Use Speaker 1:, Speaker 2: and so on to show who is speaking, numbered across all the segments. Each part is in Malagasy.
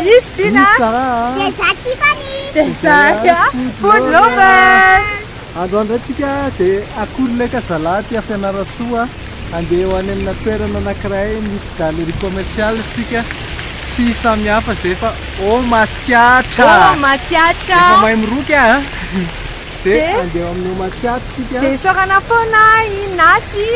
Speaker 1: Justina. Food lovers.
Speaker 2: Androandratsika dia akoron'ilay salady fianarasoa andeha ho any amina toerana anankiray misy galerie commerciale isika sy samihafa zay fa Matsiatra.
Speaker 1: Matsiatra.
Speaker 2: Mahay miroky dia andeha amin'ny Matsiatra isika.
Speaker 1: Dia sorana foana inaty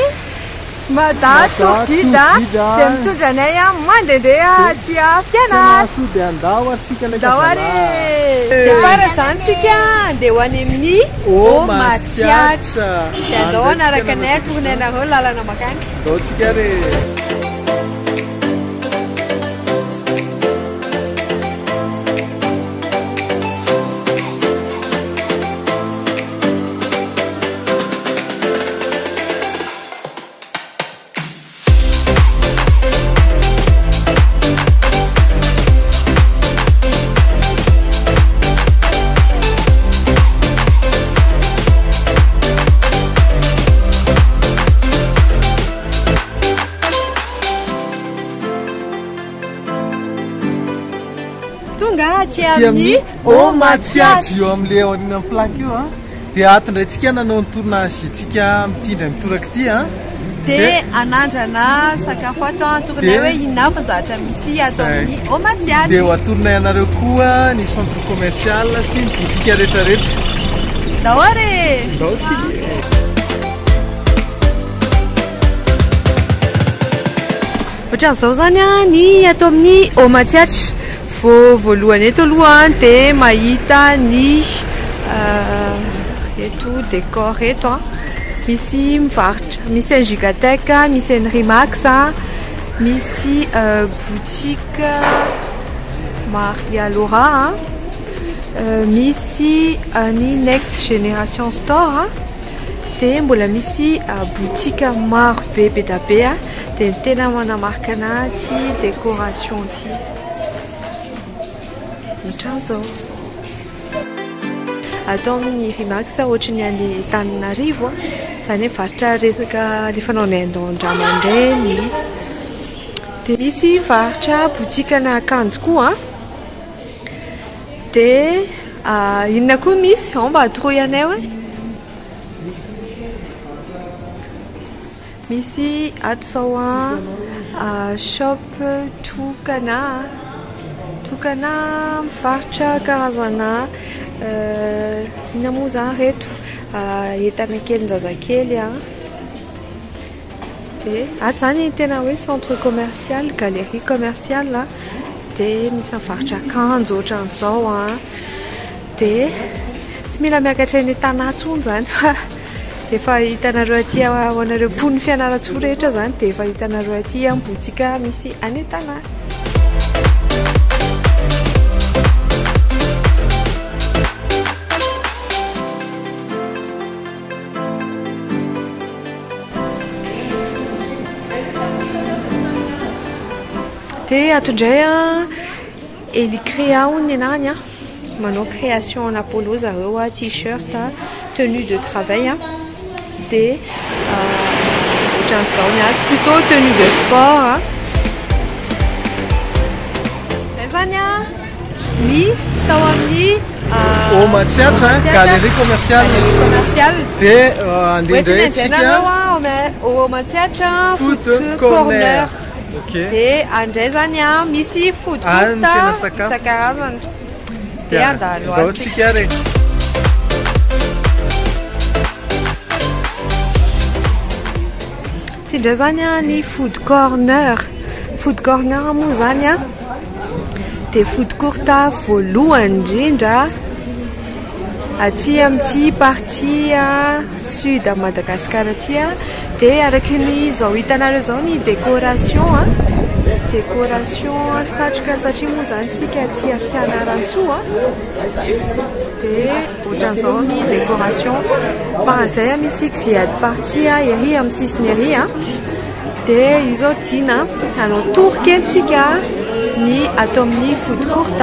Speaker 1: Madato guida dia mitondra anay mandehandeha aty fianarana.
Speaker 2: Sody andao asika ilay
Speaker 1: dia fara izany tsika andeha ho any amin'ny Matsiatra. Dia andao anaraka anay tournay anareo lalana makany.
Speaker 2: Andao tsika re.
Speaker 1: Ty amin'ny
Speaker 2: Matsiatra eo amin'ilay ao amin'ny plaque io dia atondrayntsika nanao ny tournage itsika mitindra mitoraka ity
Speaker 1: dia anandrana sakafo ato tournay hoe inona fanzatra misy ato amin'ny Matsiatra.
Speaker 2: Dia ho atournay anareo koa ny centre commercial sy ny boutique rehetrarehetra.
Speaker 1: Ndao are.
Speaker 2: Ndao tsika.
Speaker 1: Ohatran'izao zany ny ato amin'ny Matsiatra. Voalohany eto aloha dia mahita ny eto décor eto misy mivarotra, misy ny Gigatech, misy ny Rimax, misy boutique Maria Laura, misy ny Next Generation Store dia mbola misy boutique maro be da be dia ny tena manamarika anaty décoration ty. Atao amin'ny Rimax ohatran'ny any Tananarivo izany hoe varotra resaka le fanaonay andao-andramandreny. Dia misy varotra botikana akanjo koa dia inona koa misy ao mba atoroyanay hoe misy atao shop tokana mivarotra karazana inona moa zany reto entana kely zazakely dia ato zany tena hoe centre commercial, galerie commerciale dia misy mivarotra akanjo ohatran'izao dia tsy mila miakatra eny Tanantsony zany efa hitanareo aty ho anareo mpon'ny fianaratsoa rehetra zany dia efa hitanareo aty amin'ny boutique misy any Tanana. Dia atondray Elicrea ny anarany manao création en Apollo zareo t-shirt, tenue de travail dia ohatran'izao ny plutôt tenue de sport. Zany ny tao amin'ny
Speaker 2: Matsiatra galerie commerciale dia andeha indray tsika
Speaker 1: Matsiatra food corner. Dia andray zany misy food court isan-karazany dia andalo
Speaker 2: tsika re.
Speaker 1: Ty ndray zany ny food corner moa zany dia food court voalohany indrindra aty amin'ity partie sud Madagascar aty dia araky ny izao hitanareo izao ny décoration satroka satria moa zany tsika aty fianaran-tsoa dia ohatran'izao ny décoration paran'izay misy grillade partie ery amin'ny sisiny ery dia izao tiana hanao tour kely tsika ny atao amin'ny food court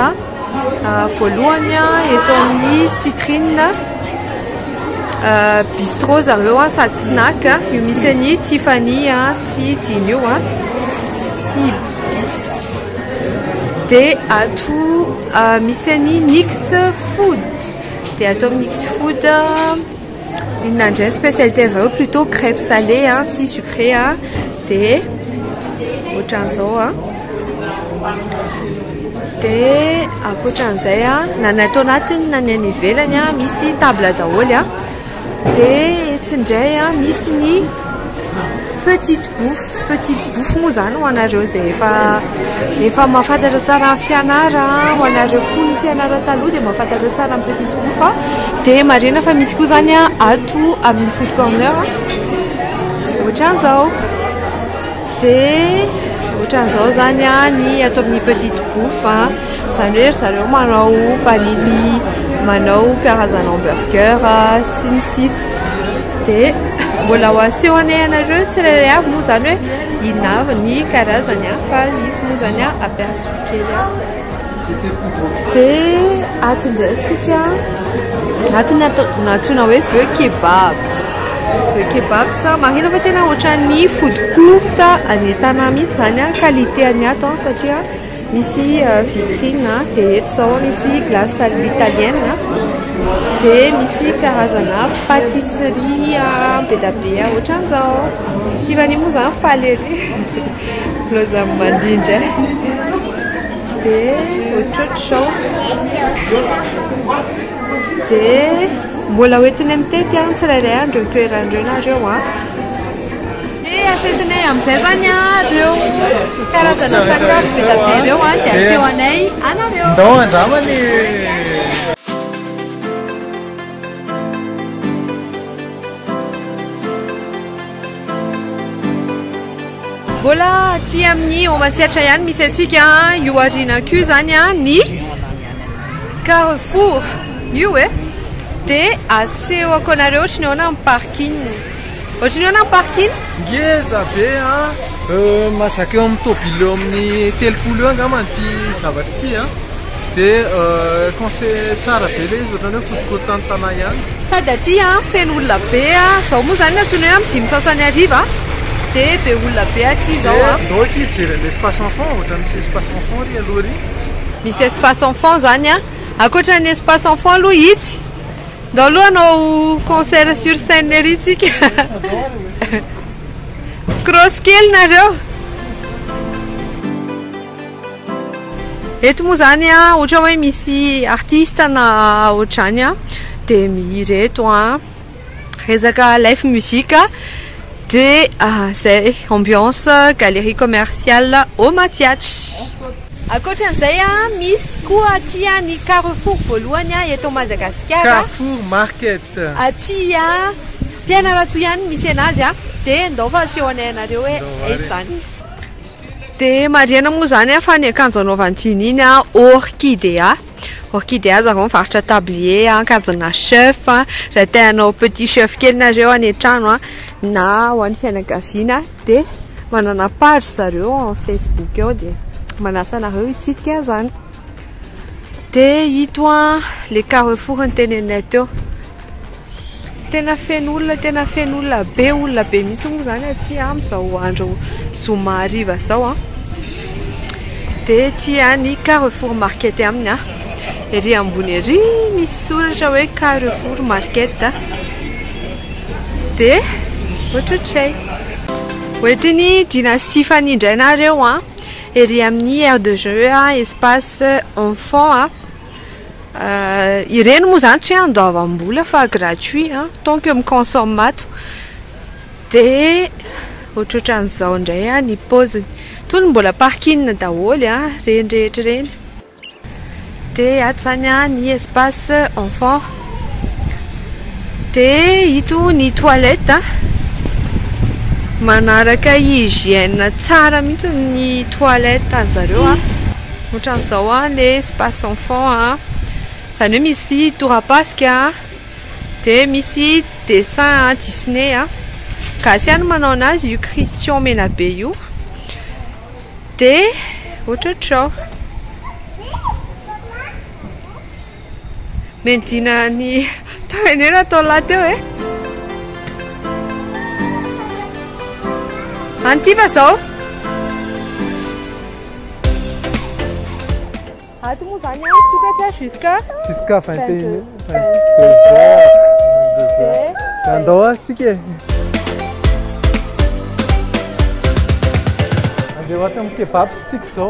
Speaker 1: voalohany eto amin'ny Citrine bistro zareo sady snack io misy ny Tiffany sy Dinio dia ato misy any Nix Food. Dia atao Nix Food inona spécialité zao plutôt crêpes salées sy sucré dia ohatran'izao dia akoatran'izay na ny atao anatiny na ny any ivelany misy table daholo dia etsy indray misy ny petite bouffe moa zany ho anareo zay efa mahafantatra tsara ny fianara ho anareo koa ny fianara taloha dia mahafantatra tsara ny petite bouffe dia marina fa misy koa zany ato amin'ny food corner ohatran'izao dia ohatran'izao zany ny atao amin'ny petite bouffe zany hoe zareo manao panini manao karazana hamburger sy ny sisa dia mbola ho asehonay anareo tsirairay avy moa zany hoe inona avy ny karazany fa misy moa zany aperçu kely dia ato indraitsika ato natsoina hoe vœu kebabs marina fa tena ohatran'ny food court anentana mihitsy zany qualité any ato satria misy vitrine dia eto zao misy glace italienne dia misy karazana pâtisserie be da be ohatran'izao tivany moa zany faly ery loza mandindra dia ohatrotro dia mbola hoentiny mitety tsirairay andreo toerandreo nareo dia asesinay amin'izay zany reo karazana sakafo be da be reo dia asehoanay anareo
Speaker 2: ndao andramany
Speaker 1: mbola aty amin'ny omatsiatra ihany misy atsika io arinakio zany ny Carrefour io dia asehoko anareo ohatrany ahoana amin'ny parking ohatrany ahoana amin'ny parking
Speaker 2: ngeza be mazaka eo amin'ny tôbilo eo amin'ny 30 eo angamba ty zavatra ty dia conseil tsara be le izy ohatrany hoe food court tany ihany
Speaker 1: sady aty feno olona be zao moa zany natsoina hoe amin'ny 5 sasany ariva dia be olona be aty zao
Speaker 2: donc ijery l'espace enfant ohatrany misy espace enfant ry aloha ry
Speaker 1: misy espace enfant zany akoatran'ny espace enfant aloha itsy ndao aloha anao concert sur scène ery tsika cross kely nareo eto moa zany ohatra hoe misy artiste na ohatrany dia mireto rezaka live musique dia zay ambiance galerie commerciale au Matiatry akoatran'izay misy koa aty ny Carrefour voalohany eto Madagasikara
Speaker 2: Carrefour Market
Speaker 1: aty Fianarantsoa ihany misy anazy dia ndao fa asehoanay anareo hoe aiza zany dia mariana moa zany fa ny akanjo anaovantiny iny orchidea zareo mivarotra tablier akanjona chef raha te hanao petit chef kely nareo any an-trano na ho an'ny fianakaviana dia manana page zareo en Facebook eo dia manasa anareo hitsidika zany dia ito le Carrefour ny tenenay teo tena feno olona be mihitsy moa zany aty amin'izao andro zoma hariva zao dia ty ny Carrefour Market aminy ery ambony ery misy soratra hoe Carrefour Market dia ohatrotray hoentiny dynastie fanindray nareo ery amin'ny aire de jeu espace enfant ireny moa zany tsy hoe andoavam-bola fa gratuit tant que miconsomme ato dia ohatrotran'izao indray ny pauziny tony mbola parking daholo reny rehetra reny dia ato zany ny espace enfant dia ito ny toilette manaraka hygiène tsara mihitsy ny toilette anjareo ohatran'izao le espace enfant zany hoe misy torapasika dia misy dessin Disney gasy ihany manao anazy io Christian Menabe io dia ohatrotro mendina ny taenena atao lahy teo antiva zao Ato zany sokatra
Speaker 2: jusqu'à 21
Speaker 1: 22
Speaker 2: heures. Andao atsika. Andeha ohatra amin'ny kebab tsika zao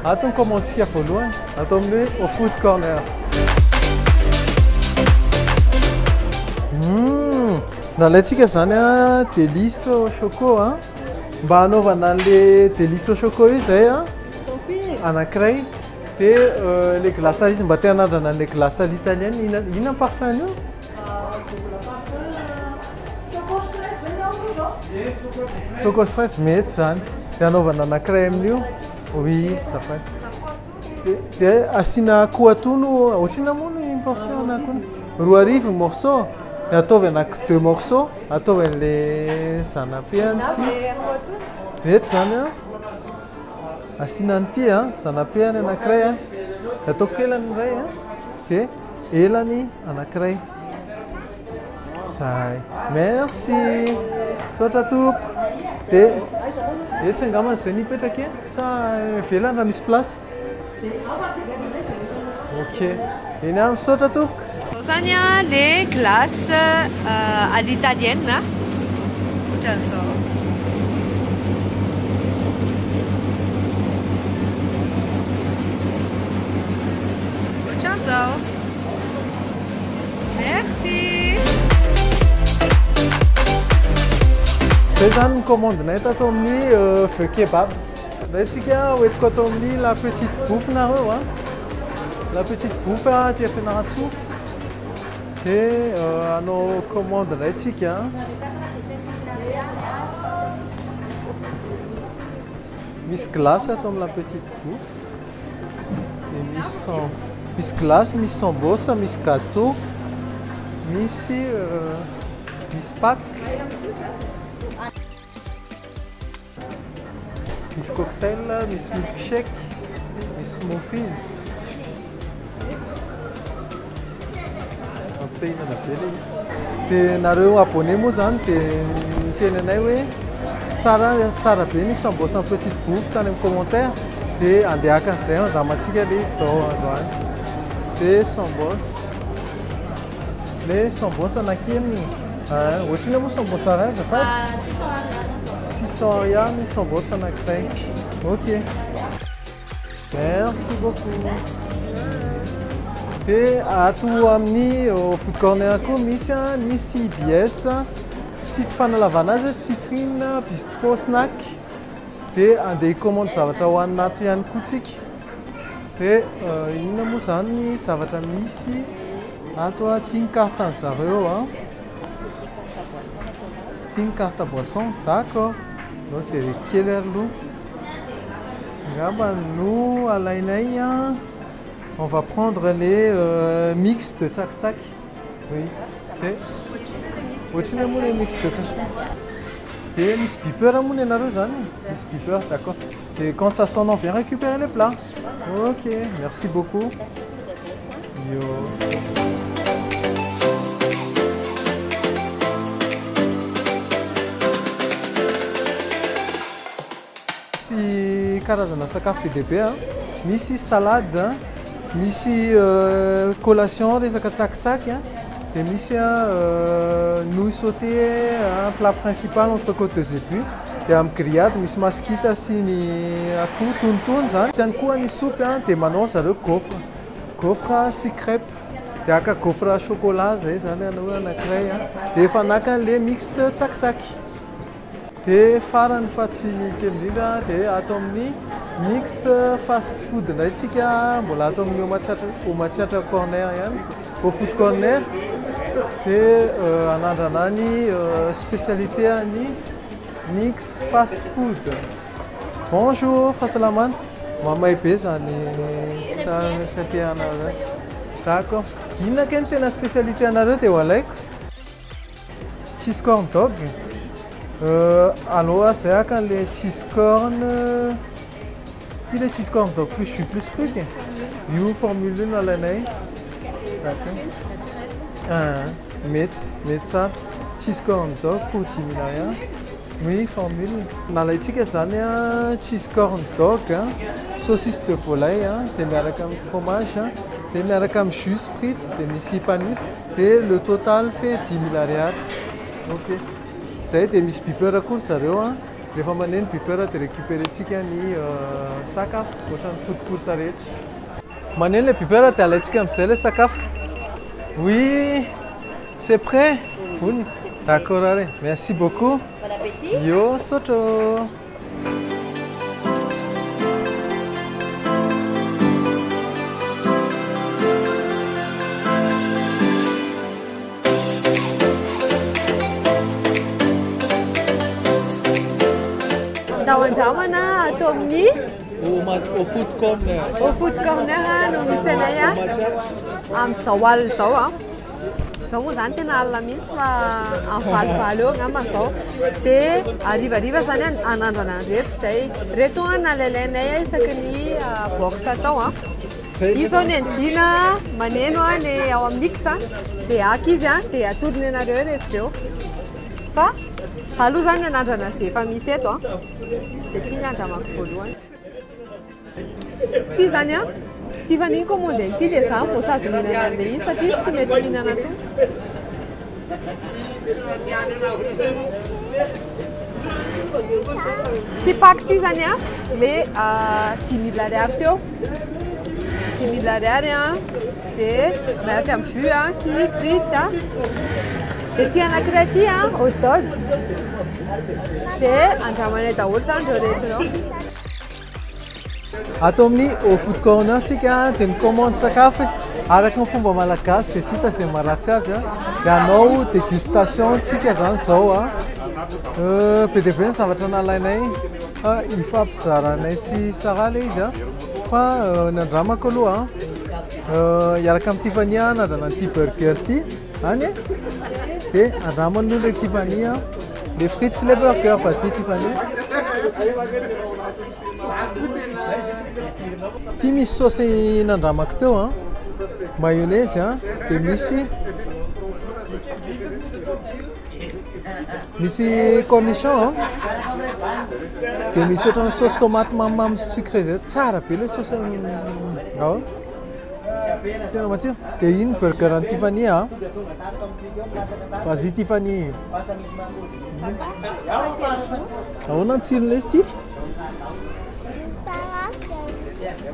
Speaker 2: ato ny commentsika voalohany atao amin'ny au food corner. Nalaitsika zany délice au choco mba hanaovana an'le délice au choco io zay anankiray dia le glace izy mba te hanandrana an'le glace à l'italienne inona parfum io? Choco fraise mety zany dia hanaovana anankiray amin'io. Oui, zafady. Dia asiana akoho atono ohatrina moa ny portion akoho 2 morceau. Ataovy anaky 2 morceaux, ataovy an'le zanapiany sy mety zany asiana an'ity zanapiany anankiray ataoko elany iray dia elany anankiray. Zay. Merci. Sotra tompo. Dia etsy angambany izay nipetraka sa velany raha misy place? Ok. Eny amin'ny sotra tompo.
Speaker 1: Zany les glaces à l'italienne. Merci.
Speaker 2: Zay zany ny commande-nay tato amin'ny feu kebab. Raitsika hoentiko atao amin'ny la petite bouffe nareo la petite bouffe tia Fianarantsoa. Et nos commandes raitsika misy glace atao amin'ny la petite bouffe et misy glace, misy sambosa, misy gâteau, misy pack, misy cocktail, misy milkshake, misy smoothies. Dia nareo abonné moa zany dia miteny anay hoe tsara be ny sambosa amin'ny petite bouffe tany amin'ny commentaire dia andehaka an'izay andramantsika le zao androany. Dia le sambosa anankeny ohatrina moa sambosa ray azafady 600 ariary ny sambosa anankiray. Ok, merci beaucoup. Dia ato amin'ny food corner koa misy IBS site fanalavana azy Cyprine Bistro Snack. Dia andeha hicommande zavatra hohanina ato ihany koa tsika. Dia inona moa zany ny zavatra misy ato tia carte zareo tia carte boisson. D'accord, donc jereko kely aloha angamba no alainay on va prendre les mix de tsak-tsak. Oui. Ohatriny moa le mix de tsak-tsak. Et misy beeper moa ny anareo zany. Misy beeper, d'accord. Et quand ça sonne, on vient récupérer les plats. Ok, merci beaucoup. Yo. Si karazana sakafo bebe misy salade misy collation resaka tsakitsaky dia misy nouilles sautées plat principal entrecôte de zébu dia amin'ny grillade misy maskita sy ny akoho tonotony zany. Sy ihany koa ny soupe dia manao zareo gaufre sy crêpe dia aka gaufre chocolat zay zany anankiray dia efa naka an'le mixte tsakitsaky. Dia farany fa tsy ny kely indrindra dia atao amin'ny mixte fast food ndraytsika mbola atao amin'ny au matsiatra corner ihany au food corner. Dia anandrana ny spécialité any mix fast food. Bonjour, fahasalamana. Mamay be zany anareo. D'accord. Inona ke ny tena spécialité anareo dia ho alaiko? Cheese corn dog. Alors zay aka le cheese corn. Ty le cheese corn dog plus jus plus truc. Io formule no alainay. D'accord. Mety tsara. Cheese corn dog pour 10 000 ariary. Oui, formule. Nalaitsika zany a cheese corn dog, saucisse de volaille, dia miaraka amin'ny fromage, dia miaraka amin'ny jus frites, dia misy panure, dia le total fait 10 000 ariary. Ok. Zay dia misy bipeur koa zareo rehefa maneno bipeur dia récupérentsika ny sakafo ohatran'ny foodcourt rehetra. Maneno le bipeur dia alaitsika amin'izay le sakafo. Oui, c'est prêt. Vonona. D'accord, allez. Merci beaucoup.
Speaker 3: Bon appétit.
Speaker 2: Yo, soto.
Speaker 1: Dawan-dramana atao amin'ny
Speaker 2: Au food corner.
Speaker 1: au food corner no misy anay amin'izao alina izao Zao moa zany tena alina mihitsy fa am'falifaly eo angamba zao. Dia arivariva zany anandrana an'ireto izay. Reto nalalainay isaky ny box atao Izy zao ny andina maneno ny ao amin'ny mix dia haka izy dia atodiny anareo rehefa eo. Fa za aloha zany anandrana izay efa misy eto dia tia ny andramako voalohany. Ity zany tia fa niny commande ity dia za vao sazy mihinana an'ilay izy satria tsy mety mihinana to. Ty pack ty zany le 10 000 ariary teo. 10 000 ariary dia miaraka amin'ny jus sy frites. Dia ty anankiray ty hot dog. Dia andramanay daholo zany ireo rehetra reo.
Speaker 2: Atao amin'ny au food corner tsika dia mikomandy sakafo araka ny fomba malagasy dia tsy hita izay maharatsy azy dia hanao dégustation tsika zany zao be dia be ny zavatra nalainay ifampizaranay sy Sara ilay izy fa ny andramako aloha iaraka amin'ny Tiffany nadrana an'ity burger ity any dia andraman'olo le Tiffany les frites sy le burger vas-y Tiffany. Ty misy saosy nandramako teo mayonnaise dia misy cornichon dia misy ohatrany saosy tomate mamimamy sucré zay tsara be le saosy tena matsiro. Dia iny burger an'ny Tiffany vas-y Tiffany. Ahoana ny tsiron'ilay izy Tiff?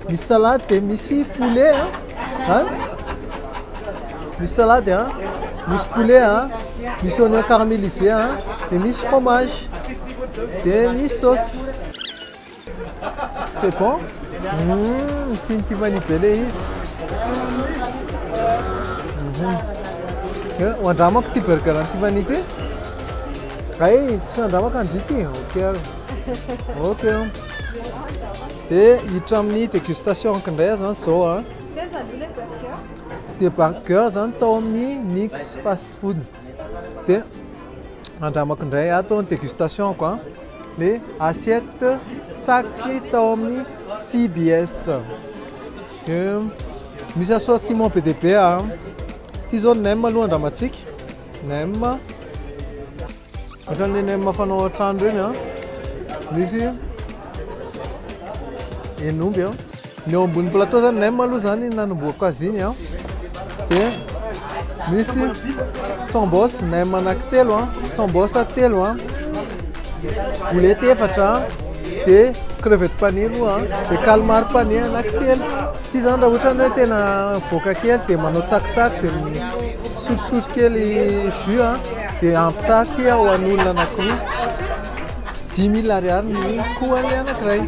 Speaker 2: Misy salade dia misy poulet misy salade misy poulet misy oignon caramélisé dia misy fromage dia misy sauce. C'est bon? Tiany Tiffany be le izy. Andramako ty burger an'ny Tiffany ty. Ay, tsy andramako andry ty. Ok. Dia hiditra amin'ny dégustation kindray zany zao dia burger zany tao amin'ny Nix fast food. Dia andramako indray atao ny dégustation quoi. Le assiette tsaky tao amin'ny CBS. Misy assortiment be dia be ty zao nem aloha andramantsika. Nem ohatran'le nem fanao an-trano reny misy en'omby ny eo ambony plateau zany nem aloha zany nanomboako azy iny dia misy sambos nem anankitelo sambos telo boulette efatra dia crevette panilo dia calmar pané anankitelo. Ty zany raha ohatra hoe tena boaka kely dia manao tsakitsaky dia sotrosotro kely jus dia ampitsaky ho an'olona anankiroa 10 000 ariary ny koany anankiray.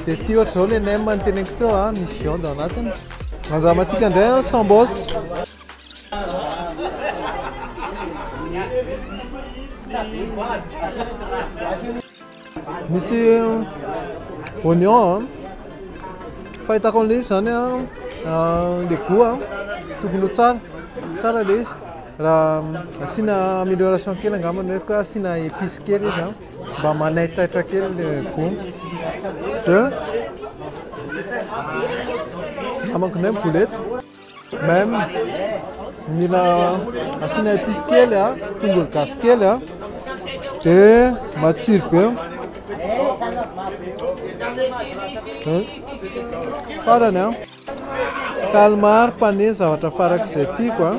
Speaker 2: Dia ty ohatra zao le nem ny teneniko teo misy viande ao anatiny. Andramantsika indray sambos. Misy oignon fahitako an'ilay izy zany le goût tokony ho tsara ilay izy raha asiana amélioration kely angamba ny hoe asiana épice kely izy mba manaitaitra kely le goût. Dia amankinay boulette même mila asiana épice kely tongolo gasy kely dia matsiro be. Farany a calmar pané zavatra farak'izay tiako a.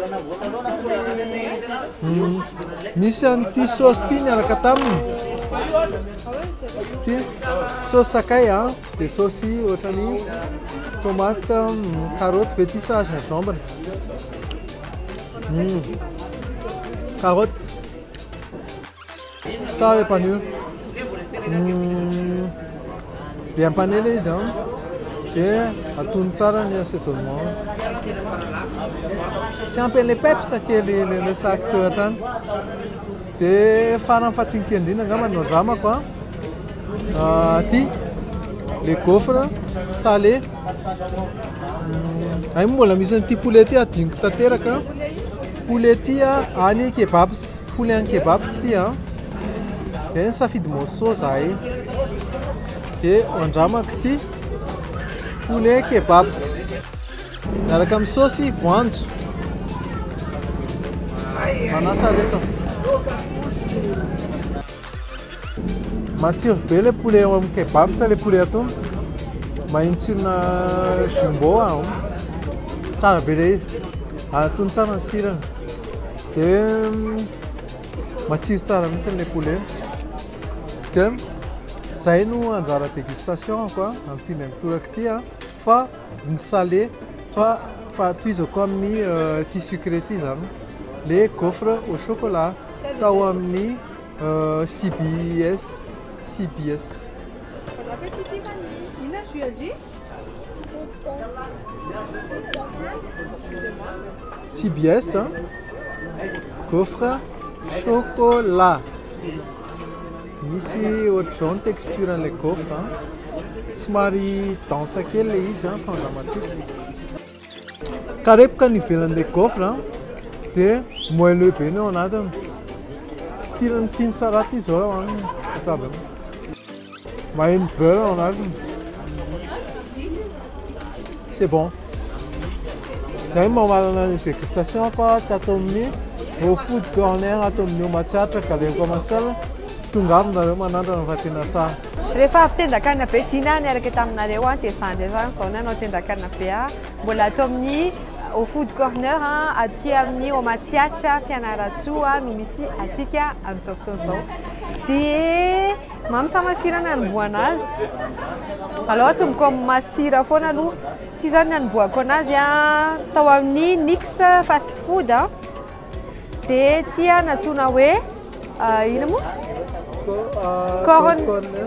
Speaker 2: Misy an'ity saosy ity niaraka taminy. Ty saosy sakay a, dia saosy ohatrany tomate, carotte, vétissage, gingembre. Carotte. Tsara ilay panure. Bien pané ilay izy a. Dia atono tsara ny assaisonnement. Tsy ampy an'ilay peps kely le saky teo hatrany. Dia farany fahatsinika indrindra angamba no dramako a. Ty les gaufres salé. Ay mbola misy an'ity poulet ty adiniko tanteraka. Poulet ty a any kebabs, poulet any kebabs ty a. Dia nisafidy morceau zahay. Dia andramako ty poulet kebabs miaraka amin'ny saosy voanjo. Manasa reto. Matsiro be ilay poulet eo amin'ny kebabs ilay poulet atono. Mahino tsirona jumbo aho. Tsara be ilay izy. Atono tsara ny sirany. Dia matsiro tsara mihitsy ilay poulet. Dia izay no anjara dégustation ko amin'ity mitoraka ity a. Fa ny salé fa toizako amin'ny ty sucré ty zany. Les gaufres au chocolat tao amin'ny CBS. CBS, hein? Gaufre chocolat. Misy ohatran'izao ny texture an'ilay gaufre. Somary dense kely ilay izy fa andramatsika. Karepoka ny ivelan'ilay gaufre dia moelleux be ny ao anatiny. Tiany tsara ty izao raha hoanina. Maheno beurre ao anatiny. C'est bon. Zay mamarana ny dégustation ko tato amin'ny au food corner ato amin'ny Matsiatra Galerie Commerciale. Tonga avy nareo manandrana fa tena tsara.
Speaker 1: Rehefa avy tendan-kanina be Dina niaraka taminareo dia zandry zany izao nanao tendan-kanina be mbola ato amin'ny au food corner aty amin'ny Matsiatra Fianarantsoa no misy atsika amin'izao fotoana izao. Dia mamsamasira ny anomboana azy. Alao tomboko amin'ny masira foana aloha. Ty zany ny anomboako anazy tao amin'ny Nix fast food. Dia ty natsoina hoe ina moa?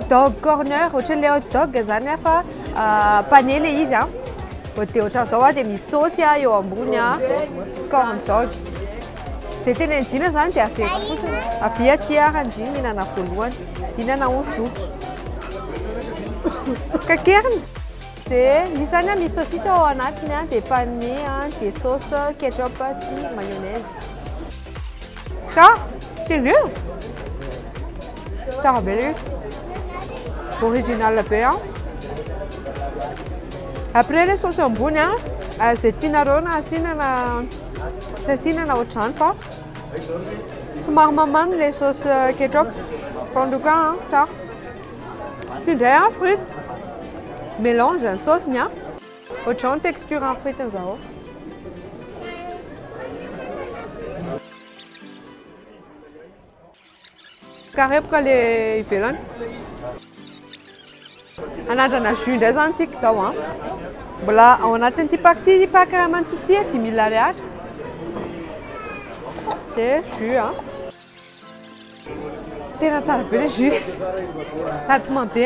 Speaker 1: Dog corner, ohatran'ilay hot dog zany fa pané ilay izy. Dia ohatran'izao dia misy saosy eo ambony corn dog. Izay tena ny Dina zany dia aveko fotsiny. Avy aty randry mihinana voalohany. Dina hosoky. Kakeriny. Dia misy misy saosisy ao anatiny dia pané, dia sauce ketchup sy mayonnaise. Ça, c'est nul. Tsara be ilay izy. Original be. Après ilay saosy ambony izay tianareo na asinana ohatr'izany fa somary mamany ilay saosy ketchup. Fa en tout cas tsara. Ty indray frite. Mélange ny saosiny ohatr'izao ny texture ny frite zao. Karepoka ilay ivelany. Anandrana jus indray zany tsika zao mbola ao anatin'ity paquet manototy 10 000 ariary. Dia jus tena tsara be ilay jus. Sady tsy mabe.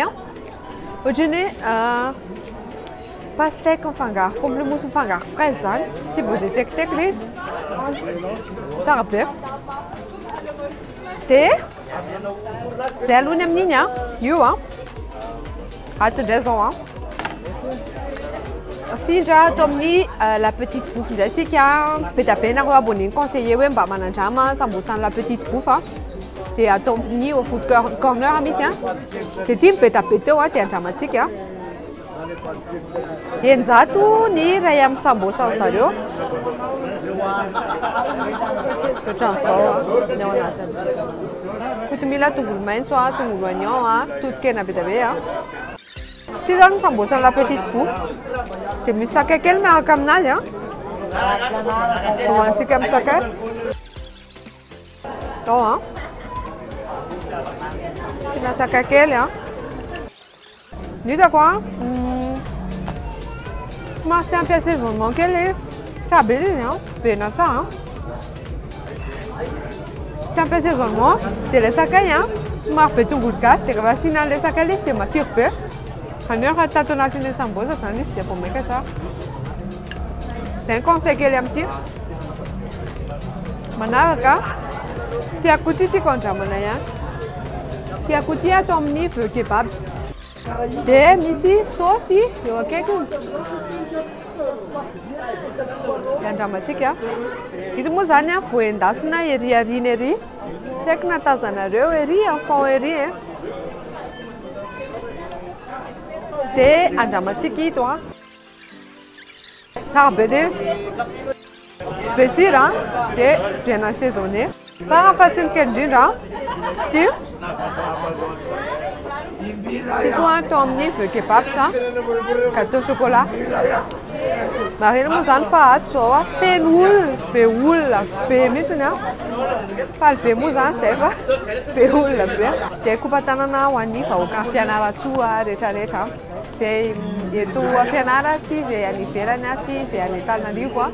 Speaker 1: Ohatrany pastèque mifangaro pamplemousse mifangaro fraise zany. Tsy voadetekiteka ilay izy. Tsara be. Dia izay alony amin'iny io ato indray zao afindra ato amin'ny la petite bouffe indray tsika be da be nareo abonné conseiller hoe mba manandrama sambosany la petite bouffe dia ato amin'ny au food corner misy dia ity be da be teo dia andramantsika. Enjato ny iray amin'ny sambosa zareo. Ohatran'izao ny ao anatiny. kotomila tongolo maitso a tongolo oignon a totokena be dia be a ty zany misamboatra la petite coupe dia misy sakay kely miaraka aminazy a hoantsika amin'ny sakay ao a sina sakay kely a ny hitako a somary tsy ampy assaisonnement kely izy sabe izy a bena tsara tsy ampy assaisonnement dia ilay sakay a somary be tongolo gasy dia rehefa asiana an'ilay sakay izy dia matsiro be anio raha tato anatin'ilay sambosa zany izy dia vao maika tsara izay conseil kely amin'ity manaraka tiako ty tiako andramana ihany tiako ty atao amin'ny veo kebab dia misy saosy eo akaikiny andramantsika izy moa zany a vao endasina ery arina ery tsy haiko natazanareo ery enfant ery e dia andramantsika ito a tsara be le tsy be sira dia bien assaisonné farafahatsinika indrindra ty koa atao amin'ny veo kebab sa gâteau chocolat marina moa zany fa ato zao a feno olona be mihitsiny a faly be moa zany zay fa be olona be dia kompatanana ho an'ny vahoaka ny fianaratsoa rehetrarehetra zay eto afianara sy zay any ivelany sy zay any Antananarivo a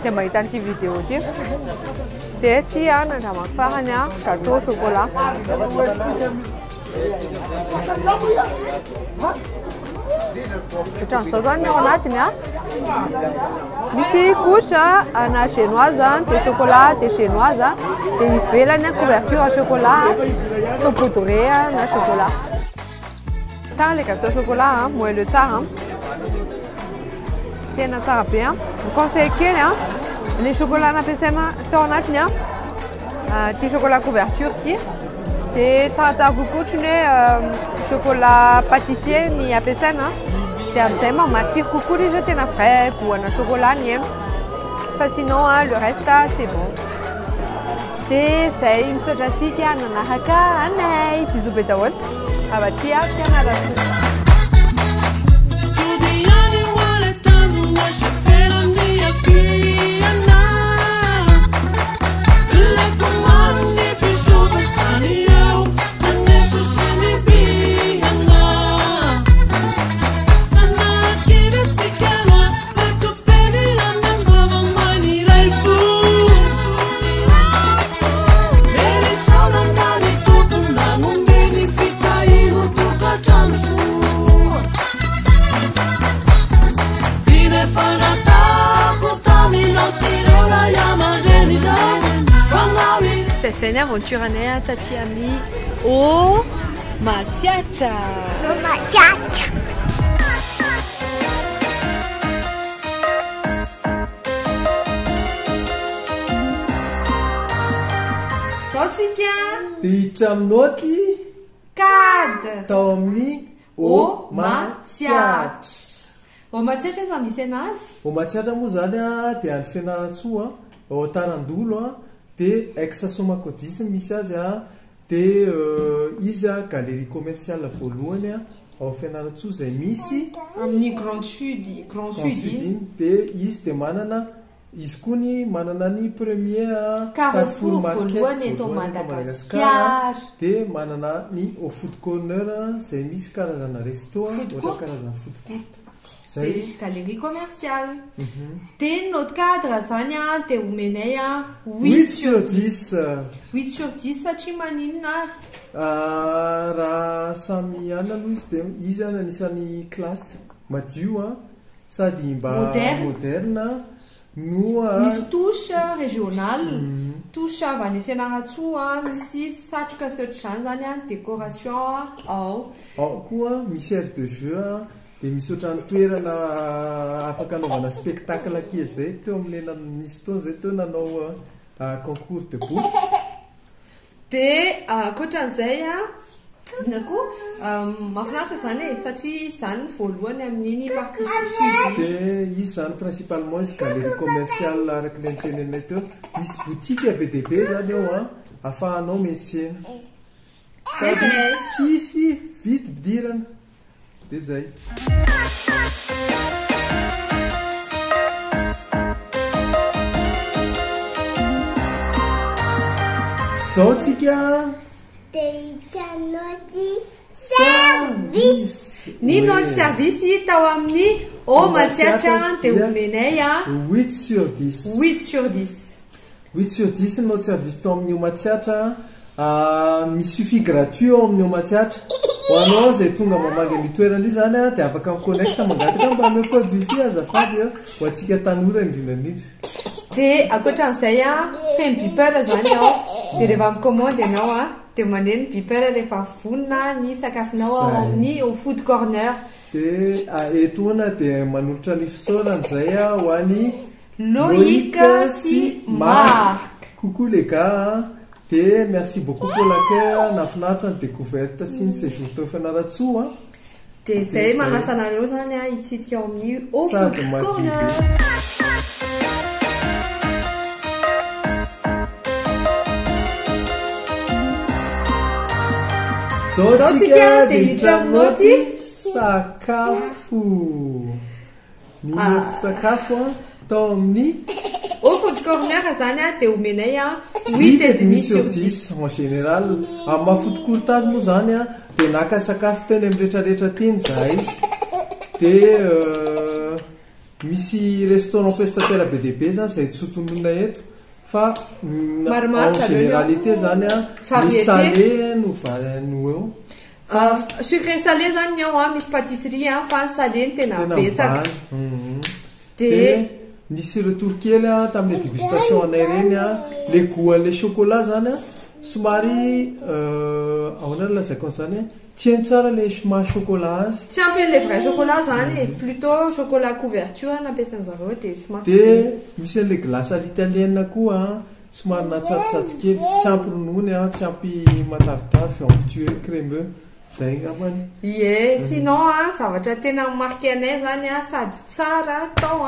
Speaker 1: dia mba hitan'ity vidéo ity dia ty a nandramako farany a gâteau chocolat ohatran'izao zany ao anatiny a misy couche ana génoise dia chocolat dia génoise dia ivelany a couverture à chocolat saupoudré na chocolat tsara le gâteau chocolat moelleux tsara tena tsara be a conseil kely a le chocolat nampiasaina tao anatiny a ty chocolat couverture ty dia tsara tsara kokoa ohatrany hoe chocolat pâtissier ny ampiasaina dia amin'izay matsiro kokoa izy tena vrai boana chocolat ny e fa sinon le reste c'est bon dia zay misaotra asika nanaraka anay bisous be daholo avatỳ a fianarana Zay ny aventure anay taty amin'ny Matsiatra.
Speaker 3: Matsiatra.
Speaker 1: Zao tsika
Speaker 2: dihitra amin'oty
Speaker 1: cadre
Speaker 2: tao amin'ny Matsiatra.
Speaker 1: Matsiatra iza misy anazy?
Speaker 2: Matsiatra moa zany a dia andro Fianaratsoa ao Tarandolo a dia ex-Somakodisy misy azy a dia izy a galerie commerciale voalohany a ao Fianaratsoa izay misy
Speaker 1: amin'ny Grand Sud
Speaker 2: dia izy dia manana izy koa ny manana ny premier Carrefour
Speaker 1: voalohany eto Madagasikara
Speaker 2: dia manana ny au food corner izay misy karazana resto ohatra karazana food court
Speaker 1: zay galerie commerciale dia notre cadre zany a dia omenay a 8/10 satria maninona
Speaker 2: raha samy anina aloha izy dia izy any anisan'ny classe madio a sady mba moderne no
Speaker 1: misy touche régionale touche avy any Fianaratsoa misy satroka sotr'izany zany a décoration ao
Speaker 2: koa misy aire de jeu dia misy ohatrany toerana afaka anaovana spectacle kely zay teo amin'ilay misy fotoana zay teo nanao concours de bouffe
Speaker 1: dia ankoatran'izay a na koa mahafinaritra zany e satria zany voalohany amin'iny partie sud
Speaker 2: dia izy zany principalement izy galerie commerciale araka ilay nitenenay teo misy boutique be dia be zany ao a afahanao miantsena Tsisy vidim-pidirana dia zay. Zao tsika
Speaker 3: service.
Speaker 1: Ny note service tao amin'ny Matsiatra dia omenay
Speaker 2: 8 sur 10.
Speaker 1: 8 sur 10.
Speaker 2: 8 sur 10 note service tao amin'ny Matsiatra. Misy wifi gratuit ao amin'ny Matsiatra. Ho anao izay tonga mamangy amin'ny toerana io zany dia afaka miconnecta mangataka mba ame code wifi azafady ho antsika tanora indrindrandrindra.
Speaker 1: Dia ankoatran'izay feno beeper zany ao dia rehefa micommande ianao dia maneno beeper rehefa vonona ny sakafonao ao amin'ny food corner.
Speaker 2: Dia etoana dia manolotra ny fisaoran'izay ho an'ny
Speaker 1: Loïka sy Marc.
Speaker 2: Coucou les gars. Dia merci beaucoup pour l'accueil, nafinaritra ny découverte sy ny séjour teo Fianaratsoa.
Speaker 1: Dia izay manasa anareo zany hitsidika ao amin'ny food corner.
Speaker 2: Zao tsika dia hiditra amin'naoty sakafo. Ny naoty sakafo tao amin'ny
Speaker 1: food corner zany dia omenay 8,5 sur 10
Speaker 2: en général. Amin'ny mahafoty courtage moa zany dia naka sakafo teny amin'ny rehetrarehetra teny zahay. Dia misy restaurant prestataire be dia be zany izay tsy tonona eto fa en généralité zany misy salé no eo.
Speaker 1: Sucré salé zany ao misy pâtisserie fa ny salé ny tena betsaka. Dia
Speaker 2: nisy retour kely tamin'ny dégustation anay reny le goût an'le chocolat zany somary ahoana ny lazaiko an'izany tiany tsara le somary chocolat azy.
Speaker 1: Tsy ampy le vrai chocolat zany plutôt chocolat couverture nampiasan'zareo dia somary.
Speaker 2: Dia misy an'le glace à l'italienne koa somary natsatsatsy kely tsy ampy ronono tsy ampy matavitavy habitué crémeux zay ngambany.
Speaker 1: Sinon zavatra tena marqué anay zany sady tsara tao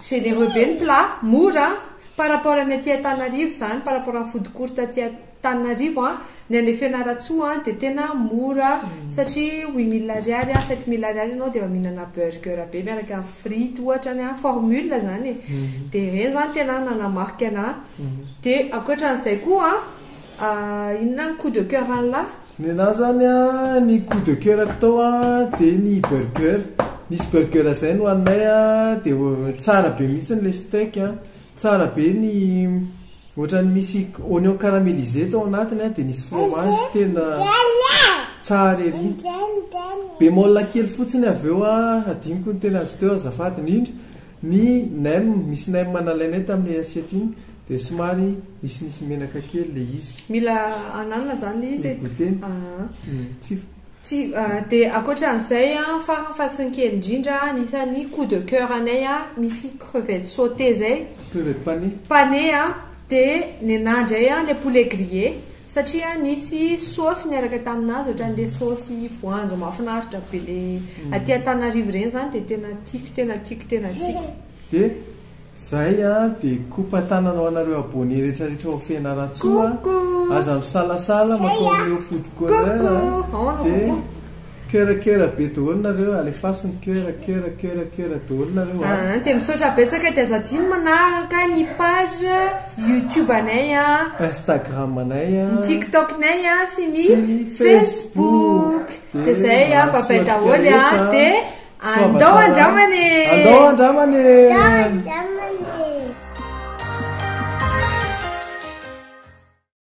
Speaker 1: généreux be ny plat, mora par rapport à n'ety Antananarivo zany, par rapport à food court aty Antananarivo ny any Fianaratsoa dia tena mora satria 8,000 ariary 7,000 ariary ianao dia mihinana burger be miaraka frite ohatra ny formule zany. Dia ireny zany tena nanamarika anahy. Dia ankoatran'izay koa inona ny coup de cœur an'la
Speaker 2: ny anahy zany ny coup de cœur tao dia ny burger. Nisy burger zay no anay dia tsara be mihitsy le steak tsara be ny ohatrany misy oignon caramélisé tao anatiny dia nisy fromage tena tsara ery. Bémol kely fotsiny avy eo adiniko ny tena azy teo azafady indrindra ny nem misy nem manalainay tamin'ilay assiette iny dia somary nisy menaka kely le izy.
Speaker 1: Mila ananana zany izy.
Speaker 2: Dia
Speaker 1: ankoatran'izay fahafatsinykely indrindra anisan'ny coup de cœur anay misy crevette sauté zay.
Speaker 2: Crevette
Speaker 1: pané dia ny anandray le poulet grillé satria nisy saosy niaraka taminazy ohatran'le saosy voanjo mahafinaritra be le aty Antananarivo reny zany dia tena tiako.
Speaker 2: Dia zay dia coupe tananao anareo abonné rehetrarehetra ao Fianaratsoa aza misalasala makao amin'io food corner dia cœur be daholo nareo alefasiny cœur daholo nareo
Speaker 1: dia misaotra betsaka dia aza tiany manaraka ny page YouTube anay
Speaker 2: Instagram anay
Speaker 1: TikTok nay sy ny Facebook. Dia zay babay daholo dia andao andramany.